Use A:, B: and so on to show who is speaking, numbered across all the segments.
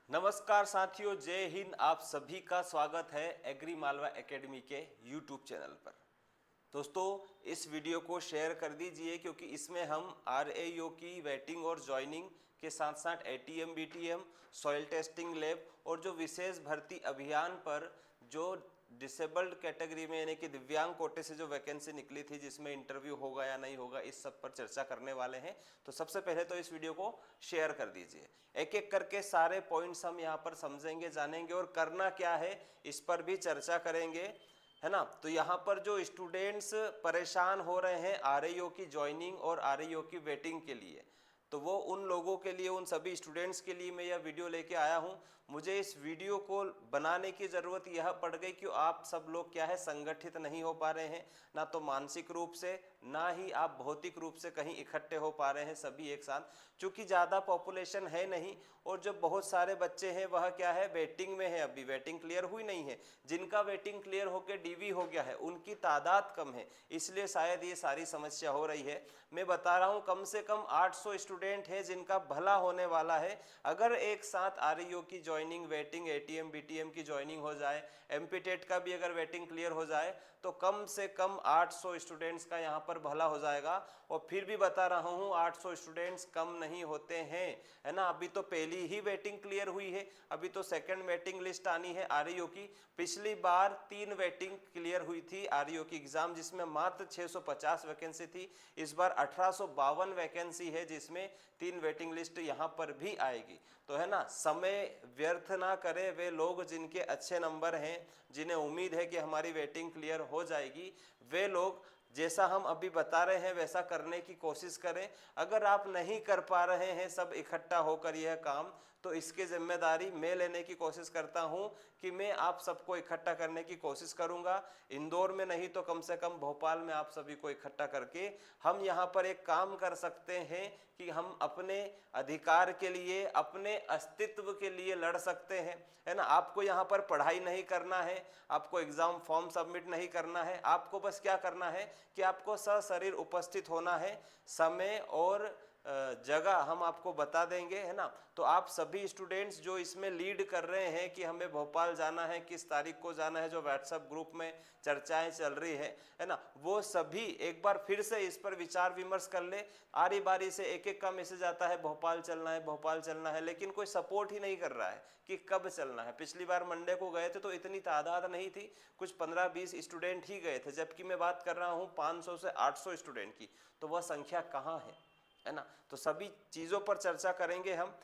A: नमस्कार साथियों, जय हिंद। आप सभी का स्वागत है एग्री मालवा एकेडमी के यूट्यूब चैनल पर। दोस्तों, इस वीडियो को शेयर कर दीजिए क्योंकि इसमें हम आरएयू की वेटिंग और ज्वाइनिंग के साथ साथ ATM, BTM, soil testing lab और जो विशेष भर्ती अभियान पर जो डिसेबल्ड कैटेगरी में यानी कि दिव्यांग कोटे से जो वैकेंसी निकली थी, जिसमें इंटरव्यू होगा या नहीं होगा, इस सब पर चर्चा करने वाले हैं। तो सबसे पहले तो इस वीडियो को शेयर कर दीजिए। एक एक करके सारे पॉइंट्स हम यहाँ पर समझेंगे, जानेंगे और करना क्या है इस पर भी चर्चा करेंगे, है ना। तो यहाँ पर जो स्टूडेंट्स परेशान हो रहे हैं आरएयू की ज्वाइनिंग और आरएयू की वेटिंग के लिए, तो वो उन लोगों के लिए, उन सभी स्टूडेंट्स के लिए मैं यह वीडियो लेके आया हूँ। मुझे इस वीडियो को बनाने की ज़रूरत यह पड़ गई कि आप सब लोग क्या है, संगठित नहीं हो पा रहे हैं, ना तो मानसिक रूप से, ना ही आप भौतिक रूप से कहीं इकट्ठे हो पा रहे हैं सभी एक साथ, क्योंकि ज़्यादा पॉपुलेशन है नहीं। और जो बहुत सारे बच्चे हैं वह क्या है, वेटिंग में है, अभी वेटिंग क्लियर हुई नहीं है। जिनका वेटिंग क्लियर होकर डीवी हो गया है उनकी तादाद कम है, इसलिए शायद ये सारी समस्या हो रही है। मैं बता रहा हूँ, कम से कम 800 स्टूडेंट है जिनका भला होने वाला है अगर एक साथ आरईओ की ज्वाइनिंग, वेटिंग, एटीएम, बीटीएम की ज्वाइनिंग हो जाए, एमपीटेट का भी अगर वेटिंग क्लियर हो जाए तो कम से कम 800 स्टूडेंट्स का यहाँ पर भला हो जाएगा। और फिर भी बता रहा हूँ, 800 स्टूडेंट्स कम नहीं होते हैं, है ना। अभी तो पहली ही वेटिंग क्लियर हुई है, अभी तो सेकंड वेटिंग लिस्ट आनी है आरईओ की। पिछली बार 3 वेटिंग क्लियर हुई थी आरईओ की एग्जाम, जिसमें मात्र 650 वैकेंसी थी। इस बार 1852 वैकेंसी है, जिसमें 3 वेटिंग लिस्ट यहाँ पर भी आएगी। तो है ना, समय व्यर्थ ना करें वे लोग जिनके अच्छे नंबर हैं, जिन्हें उम्मीद है कि हमारी वेटिंग क्लियर हो जाएगी। वे लोग जैसा हम अभी बता रहे हैं वैसा करने की कोशिश करें। अगर आप नहीं कर पा रहे हैं सब इकट्ठा होकर यह काम, तो इसकी जिम्मेदारी मैं लेने की कोशिश करता हूं कि मैं आप सबको इकट्ठा करने की कोशिश करूंगा। इंदौर में नहीं तो कम से कम भोपाल में आप सभी को इकट्ठा करके हम यहां पर एक काम कर सकते हैं कि हम अपने अधिकार के लिए, अपने अस्तित्व के लिए लड़ सकते हैं, है ना। आपको यहाँ पर पढ़ाई नहीं करना है, आपको एग्जाम फॉर्म सबमिट नहीं करना है, आपको बस क्या करना है कि आपको सशरीर उपस्थित होना है। समय और जगह हम आपको बता देंगे, है ना। तो आप सभी स्टूडेंट्स जो इसमें लीड कर रहे हैं कि हमें भोपाल जाना है, किस तारीख को जाना है, जो व्हाट्सएप ग्रुप में चर्चाएं चल रही है ना, वो सभी एक बार फिर से इस पर विचार विमर्श कर ले। आरी बारी से एक एक का मैसेज आता है, भोपाल चलना है, भोपाल चलना है, लेकिन कोई सपोर्ट ही नहीं कर रहा है कि कब चलना है। पिछली बार मंडे को गए थे तो इतनी तादाद नहीं थी, कुछ 15-20 स्टूडेंट ही गए थे, जबकि मैं बात कर रहा हूँ 500 से 800 स्टूडेंट की। तो वह संख्या कहाँ है ना। तो सभी चीज़ों पर चर्चा करेंगे हम,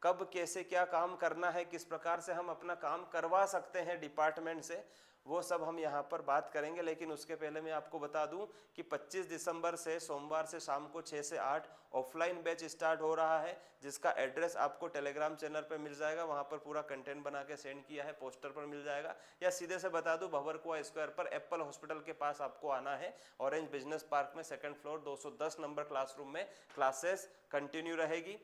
A: कब कैसे क्या काम करना है, किस प्रकार से हम अपना काम करवा सकते हैं डिपार्टमेंट से, वो सब हम यहाँ पर बात करेंगे। लेकिन उसके पहले मैं आपको बता दूं कि 25 दिसंबर से सोमवार से शाम को 6 से 8 ऑफलाइन बैच स्टार्ट हो रहा है, जिसका एड्रेस आपको टेलीग्राम चैनल पर मिल जाएगा। वहाँ पर पूरा कंटेंट बना के सेंड किया है, पोस्टर पर मिल जाएगा। या सीधे से बता दूं, भंवरकुआ स्क्वायर पर एप्पल हॉस्पिटल के पास आपको आना है। ऑरेंज बिजनेस पार्क में 2nd फ्लोर 210 नंबर क्लासरूम में क्लासेस कंटिन्यू रहेगी।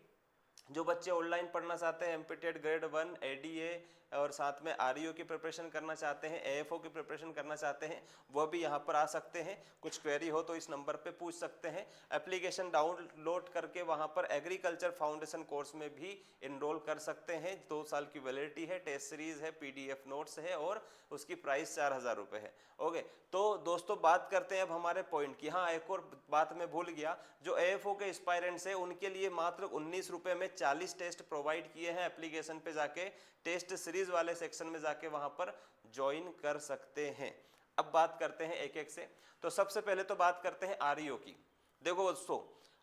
A: जो बच्चे ऑनलाइन पढ़ना चाहते हैं, एमपीटेट ग्रेड 1, एडीए और साथ में आरईओ की प्रिपरेशन करना चाहते हैं, एएफओ की प्रिपरेशन करना चाहते हैं, वह भी यहाँ पर आ सकते हैं। कुछ क्वेरी हो तो इस नंबर पे पूछ सकते हैं। एप्लीकेशन डाउनलोड करके वहाँ पर एग्रीकल्चर फाउंडेशन कोर्स में भी इनरोल कर सकते हैं। 2 साल की वैलिडिटी है, टेस्ट सीरीज है, पीडीएफ नोट्स है और उसकी प्राइस 4000 रुपये है। ओके, तो दोस्तों बात करते हैं अब हमारे पॉइंट की। हाँ, एक और बात मैं भूल गया, जो एएफओ के एस्पायरेंट्स है उनके लिए मात्र 19 रुपये में 40 टेस्ट प्रोवाइड किए हैं। एप्लीकेशन पे जाके टेस्ट सीरीज वाले सेक्शन में जाके वहां पर ज्वाइन कर सकते हैं। अब बात करते हैं एक एक से। तो सबसे पहले तो बात करते हैं आरईओ की। देखो दोस्तों,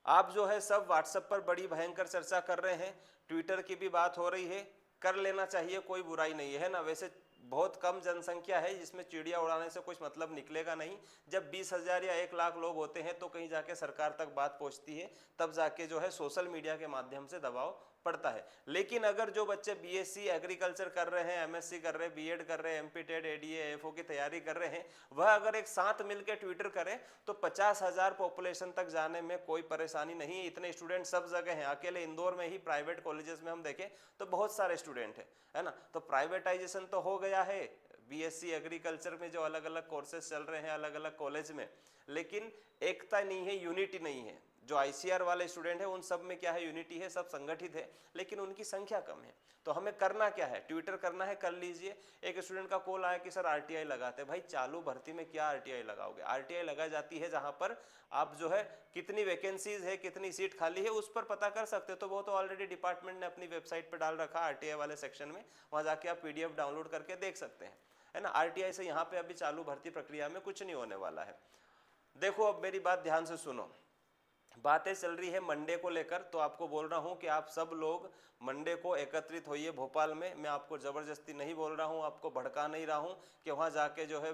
A: आप जो है सब व्हाट्सएप पर बड़ी भयंकर चर्चा कर रहे हैं, ट्विटर की भी बात हो रही है, कर लेना चाहिए, कोई बुराई नहीं है ना। वैसे बहुत कम जनसंख्या है जिसमें चिड़िया उड़ाने से कुछ मतलब निकलेगा नहीं। जब 20,000 या 1 लाख लोग होते हैं तो कहीं जाके सरकार तक बात पहुंचती है, तब जाके जो है सोशल मीडिया के माध्यम से दबाव पड़ता है। लेकिन अगर जो बच्चे बीएससी एग्रीकल्चर कर रहे हैं, एमएससी कर रहे हैं, बीएड कर रहे हैं, एमपीटेड, एडीए, एएफओ की तैयारी कर रहे हैं, वह अगर एक साथ मिलकर ट्विटर करें तो 50,000 पॉपुलेशन तक जाने में कोई परेशानी नहीं है। इतने स्टूडेंट सब जगह हैं। अकेले इंदौर में ही प्राइवेट कॉलेजेस में हम देखें तो बहुत सारे स्टूडेंट हैं, है ना। तो प्राइवेटाइजेशन तो हो गया है बीएससी एग्रीकल्चर में, जो अलग अलग कोर्सेज चल रहे हैं अलग अलग कॉलेज में, लेकिन एकता नहीं है, यूनिटी नहीं है। जो ICR वाले स्टूडेंट है उन सब में क्या है, यूनिटी है, सब संगठित है, लेकिन उनकी संख्या कम है। तो हमें करना क्या है, ट्विटर करना है, कर लीजिए। एक स्टूडेंट का कॉल आया कि सर RTI लगाते हैं। भाई चालू भर्ती में क्या RTI लगाओगे? RTI लगाई जाती है जहां पर आप जो है कितनी वैकेंसीज है, कितनी सीट खाली है, उस पर पता कर सकते हो। तो वो तो ऑलरेडी डिपार्टमेंट ने अपनी वेबसाइट पर डाल रखा RTI वाले सेक्शन में, वहां जाके आप PDF डाउनलोड करके देख सकते हैं, है ना। RTI से यहाँ पे अभी चालू भर्ती प्रक्रिया में कुछ नहीं होने वाला है। देखो अब मेरी बात ध्यान से सुनो, बातें चल रही है मंडे को लेकर, तो आपको बोल रहा हूं कि आप सब लोग मंडे को एकत्रित होइए भोपाल में। मैं आपको जबरदस्ती नहीं बोल रहा हूं, आपको भड़का नहीं रहा हूं कि वहां जाके जो है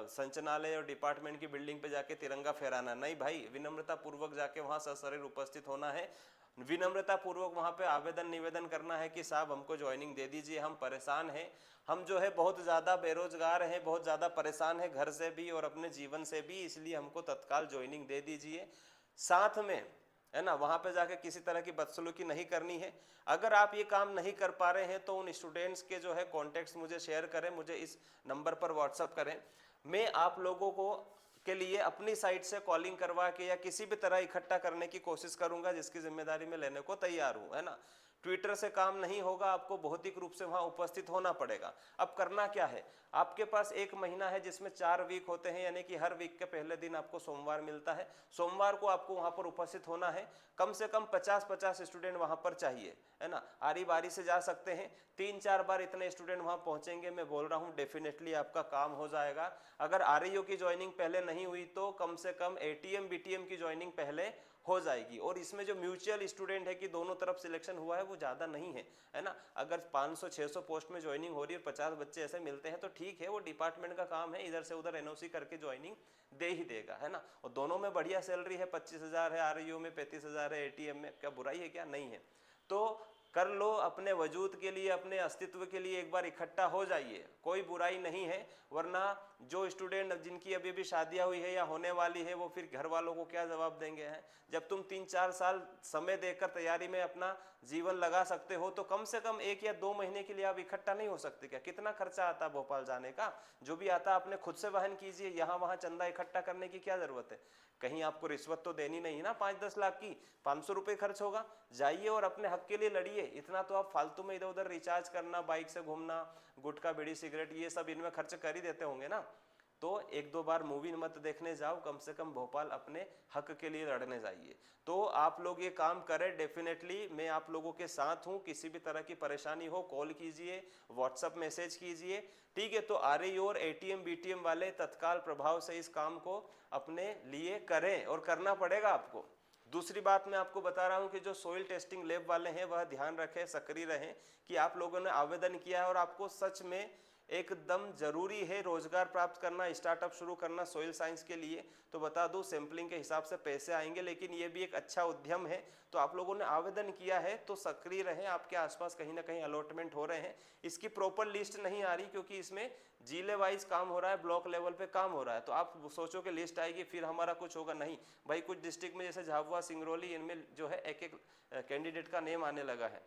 A: संचालय और डिपार्टमेंट की बिल्डिंग पे जाके तिरंगा फहराना, नहीं भाई। विनम्रता पूर्वक जाके वहां सशरीर उपस्थित होना है, विनम्रता पूर्वक वहां पे आवेदन निवेदन करना है कि साहब हमको ज्वाइनिंग दे दीजिए, हम परेशान हैं, हम जो है बहुत ज़्यादा बेरोजगार हैं, बहुत ज़्यादा परेशान हैं घर से भी और अपने जीवन से भी, इसलिए हमको तत्काल ज्वाइनिंग दे दीजिए। साथ में, है ना, वहां पे जाके किसी तरह की बदसलूकी नहीं करनी है। अगर आप ये काम नहीं कर पा रहे हैं तो उन स्टूडेंट्स के जो है कॉन्टेक्ट्स मुझे शेयर करें, मुझे इस नंबर पर व्हाट्सअप करें। मैं आप लोगों को के लिए अपनी साइड से कॉलिंग करवा के या किसी भी तरह इकट्ठा करने की कोशिश करूंगा, जिसकी जिम्मेदारी मैं लेने को तैयार हूं, है ना। ट्विटर से काम नहीं होगा, आपको भौतिक रूप से वहां उपस्थित होना पड़ेगा। अब करना क्या है, आपके पास 1 महीना है जिसमें 4 वीक होते हैं, यानी कि हर वीक के पहले दिन आपको सोमवार मिलता है। सोमवार को आपको वहां पर उपस्थित होना है। कम से कम 50-50 स्टूडेंट वहां पर चाहिए, है ना। आरी बारी से जा सकते हैं, 3-4 बार इतने स्टूडेंट वहां पहुंचेंगे, मैं बोल रहा हूं डेफिनेटली आपका काम हो जाएगा। अगर RAO की ज्वाइनिंग पहले नहीं हुई तो कम से कम ATM BTM की ज्वाइनिंग पहले हो जाएगी। और इसमें जो म्यूचुअल स्टूडेंट है कि दोनों तरफ सिलेक्शन हुआ है वो ज़्यादा नहीं है, है ना। अगर 500-600 पोस्ट में ज्वाइनिंग हो रही है, 50 बच्चे ऐसे मिलते हैं तो ठीक है, वो डिपार्टमेंट का काम है, इधर से उधर NOC करके ज्वाइनिंग दे ही देगा, है ना। और दोनों में बढ़िया सैलरी है, 25,000 है RAO में, 35,000 है ATM में, क्या बुराई है क्या? नहीं है। तो कर लो, अपने वजूद के लिए, अपने अस्तित्व के लिए एक बार इकट्ठा हो जाइए, कोई बुराई नहीं है। वरना जो स्टूडेंट जिनकी अभी भी शादियां हुई है या होने वाली है, वो फिर घर वालों को क्या जवाब देंगे, हैं? जब तुम 3-4 साल समय देकर तैयारी में अपना जीवन लगा सकते हो तो कम से कम 1 या 2 महीने के लिए आप इकट्ठा नहीं हो सकते क्या? कितना खर्चा आता है भोपाल जाने का? जो भी आता है अपने खुद से वहन कीजिए, यहाँ वहाँ चंदा इकट्ठा करने की क्या जरूरत है? कहीं आपको रिश्वत तो देनी नहीं ना 5-10 लाख की, 500 रुपये खर्च होगा, जाइए और अपने हक के लिए लड़िए। इतना तो आप फालतू में इधर उधर रिचार्ज करना, बाइक से घूमना, गुटखा बीड़ी सिगरेट, ये सब इनमें खर्च कर ही देते होंगे ना। तो 1-2 बार मूवी मत देखने जाओ, कम से कम भोपाल अपने हक के लिए लड़ने जाइए। तो आप लोग ये काम करें, डेफिनेटली मैं आप लोगों के साथ हूँ। किसी भी तरह की परेशानी हो कॉल कीजिए, व्हाट्सएप मैसेज कीजिए, ठीक है। तो RAO और ATM BTM वाले तत्काल प्रभाव से इस काम को अपने लिए करें, और करना पड़ेगा आपको। दूसरी बात मैं आपको बता रहा हूं कि जो सोइल टेस्टिंग लैब वाले हैं वह ध्यान रखें, सक्रिय रहें कि आप लोगों ने आवेदन किया है और आपको सच में एकदम जरूरी है रोजगार प्राप्त करना, स्टार्टअप शुरू करना सोइल साइंस के लिए। तो बता दूं, सैंपलिंग के हिसाब से पैसे आएंगे, लेकिन ये भी एक अच्छा उद्यम है। तो आप लोगों ने आवेदन किया है तो सक्रिय रहें, आपके आसपास कहीं ना कहीं अलॉटमेंट हो रहे हैं। इसकी प्रॉपर लिस्ट नहीं आ रही क्योंकि इसमें जिले वाइज काम हो रहा है, ब्लॉक लेवल पे काम हो रहा है। तो आप सोचो कि लिस्ट आएगी फिर हमारा कुछ होगा, नहीं भाई। कुछ डिस्ट्रिक्ट में जैसे झाबुआ, सिंगरौली, इनमें जो है एक कैंडिडेट का नेम आने लगा है।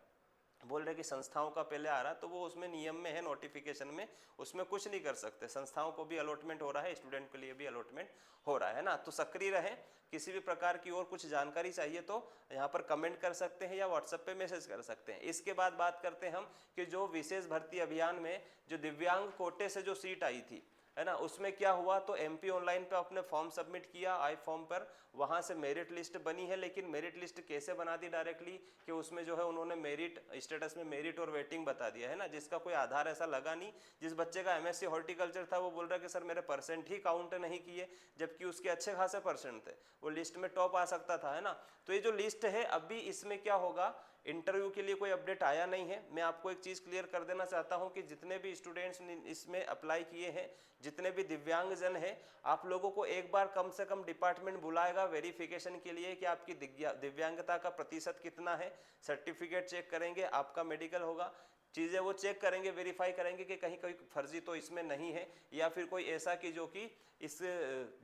A: बोल रहे कि संस्थाओं का पहले आ रहा, तो वो उसमें नियम में है, नोटिफिकेशन में, उसमें कुछ नहीं कर सकते। संस्थाओं को भी अलॉटमेंट हो रहा है, स्टूडेंट के लिए भी अलॉटमेंट हो रहा है ना। तो सक्रिय रहें। किसी भी प्रकार की और कुछ जानकारी चाहिए तो यहाँ पर कमेंट कर सकते हैं या व्हाट्सएप पे मैसेज कर सकते हैं। इसके बाद बात करते हैं हम कि जो विशेष भर्ती अभियान में जो दिव्यांग कोटे से जो सीट आई थी, है ना, उसमें क्या हुआ। तो MP ऑनलाइन पे अपने फॉर्म सबमिट किया, आई फॉर्म पर, वहां से मेरिट लिस्ट बनी है। लेकिन मेरिट लिस्ट कैसे बना दी डायरेक्टली कि उसमें जो है उन्होंने मेरिट स्टेटस में मेरिट और वेटिंग बता दिया, है ना, जिसका कोई आधार ऐसा लगा नहीं। जिस बच्चे का MSc हॉर्टिकल्चर था वो बोल रहा है कि सर मेरे परसेंट ही काउंट नहीं किए, जबकि उसके अच्छे खासे परसेंट थे, वो लिस्ट में टॉप आ सकता था, है ना। तो ये जो लिस्ट है अभी इसमें क्या होगा, इंटरव्यू के लिए कोई अपडेट आया नहीं है। मैं आपको एक चीज़ क्लियर कर देना चाहता हूं कि जितने भी स्टूडेंट्स इसमें अप्लाई किए हैं, जितने भी दिव्यांगजन हैं, आप लोगों को एक बार कम से कम डिपार्टमेंट बुलाएगा वेरिफिकेशन के लिए कि आपकी दिव्यांगता का प्रतिशत कितना है। सर्टिफिकेट चेक करेंगे, आपका मेडिकल होगा, चीज़ें वो चेक करेंगे, वेरीफाई करेंगे कि कहीं कोई फर्जी तो इसमें नहीं है, या फिर कोई ऐसा कि जो कि इस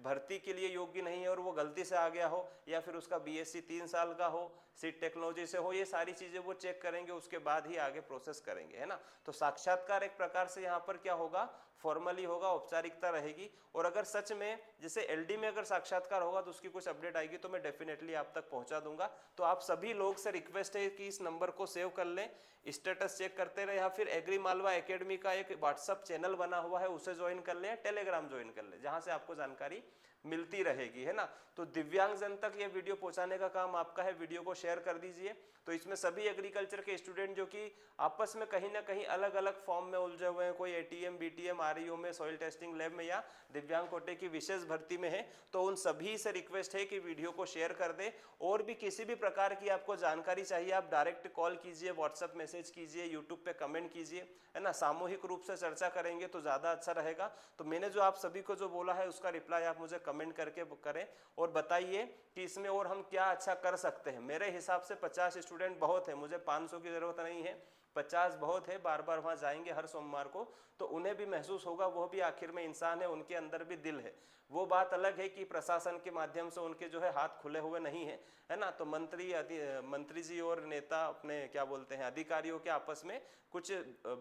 A: भर्ती के लिए योग्य नहीं है और वो गलती से आ गया हो, या फिर उसका BSc 3 साल का हो, सीट टेक्नोलॉजी से हो, ये सारी चीजें वो चेक करेंगे, उसके बाद ही आगे प्रोसेस करेंगे, है ना। तो साक्षात्कार एक प्रकार से यहाँ पर क्या होगा, फॉर्मली होगा, औपचारिकता रहेगी। और अगर सच में जैसे एलडी में अगर साक्षात्कार होगा तो उसकी कुछ अपडेट आएगी तो मैं डेफिनेटली आप तक पहुंचा दूंगा। तो आप सभी लोग से रिक्वेस्ट है कि इस नंबर को सेव कर लें, स्टेटस चेक करते रहे, या फिर एग्री मालवा एकेडमी का एक व्हाट्सअप चैनल बना हुआ है उसे ज्वाइन कर लें, टेलीग्राम ज्वाइन कर लें, जहां से आपको जानकारी मिलती रहेगी, है ना। तो दिव्यांग जन तक ये वीडियो पहुंचाने का काम आपका है, वीडियो को शेयर कर दीजिए। तो इसमें सभी एग्रीकल्चर के स्टूडेंट जो कि आपस में कहीं ना कहीं अलग अलग फॉर्म में उलझे हुए हैं, कोई एटीएम, बीटीएम, आरईओ में, सॉइल टेस्टिंग लैब में, या दिव्यांग कोटे की विशेष भर्ती में है, तो उन सभी से रिक्वेस्ट है कि वीडियो को शेयर कर दे। और भी किसी भी प्रकार की आपको जानकारी चाहिए, आप डायरेक्ट कॉल कीजिए, व्हाट्सएप मैसेज कीजिए, यूट्यूब पे कमेंट कीजिए, है ना। सामूहिक रूप से चर्चा करेंगे तो ज्यादा अच्छा रहेगा। तो मैंने जो आप सभी को जो बोला है उसका रिप्लाई आप मुझे कमेंट करके करें और बताइए कि इसमें और हम क्या अच्छा कर सकते हैं। मेरे हिसाब से 50 स्टूडेंट बहुत है, मुझे 500 की जरूरत नहीं है, 50 बहुत है। बार बार वहां जाएंगे हर सोमवार को, तो उन्हें भी महसूस होगा, वो भी आखिर में इंसान है, उनके अंदर भी दिल है। वो बात अलग है कि प्रशासन के माध्यम से उनके जो है हाथ खुले हुए नहीं है, है ना। तो मंत्री जी और नेता अपने क्या बोलते हैं अधिकारियों के आपस में कुछ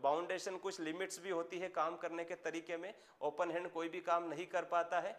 A: बाउंडेशन, कुछ लिमिट्स भी होती है काम करने के तरीके में। ओपन हैंड कोई भी काम नहीं कर पाता है।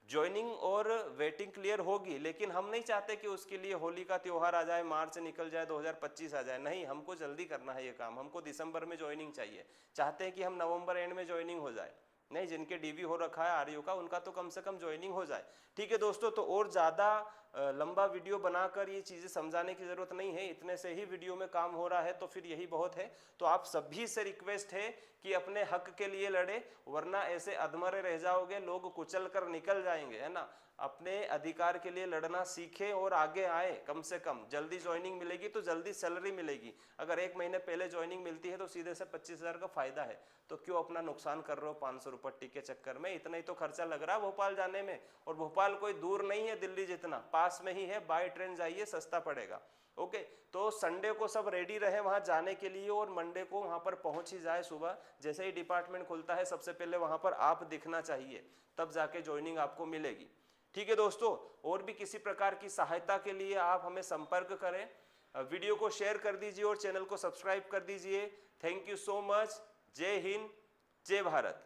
A: ज्वाइनिंग और वेटिंग क्लियर होगी, लेकिन हम नहीं चाहते कि उसके लिए होली का त्योहार आ जाए, मार्च निकल जाए, 2025 आ जाए। नहीं, हमको जल्दी करना है ये काम, हमको दिसंबर में ज्वाइनिंग चाहिए। चाहते हैं कि हम नवंबर एंड में ज्वाइनिंग हो जाए। नहीं, जिनके डीवी हो रखा है आरयू का, उनका तो कम से कम ज्वाइनिंग हो जाए। ठीक है दोस्तों, तो और ज़्यादा लंबा वीडियो बनाकर ये चीज़ें समझाने की ज़रूरत नहीं है, इतने से ही वीडियो में काम हो रहा है, तो फिर यही बहुत है। तो आप सभी से रिक्वेस्ट है कि अपने हक के लिए लड़े, वरना ऐसे अधमरे रह जाओगे, लोग कुचल कर निकल जाएंगे, है ना। अपने अधिकार के लिए लड़ना सीखे और आगे आए। कम से कम जल्दी ज्वाइनिंग मिलेगी तो जल्दी सैलरी मिलेगी। अगर 1 महीने पहले ज्वाइनिंग मिलती है तो सीधे से 25,000 का फायदा है। तो क्यों अपना नुकसान कर रहे हो 500 रुपये के चक्कर में? इतना ही तो खर्चा लग रहा है भोपाल जाने में, और भोपाल कोई दूर नहीं है दिल्ली जितना, पास में ही है। बाय ट्रेन जाइए, सस्ता पड़ेगा। ओके, तो संडे को सब रेडी रहे वहां जाने के लिए, और मंडे को वहां पर पहुंच ही जाए। सुबह जैसे ही डिपार्टमेंट खुलता है सबसे पहले वहां पर आप दिखना चाहिए, तब जाके ज्वाइनिंग आपको मिलेगी। ठीक है दोस्तों, और भी किसी प्रकार की सहायता के लिए आप हमें संपर्क करें। वीडियो को शेयर कर दीजिए और चैनल को सब्सक्राइब कर दीजिए। Thank you so much. जय हिंद, जय भारत।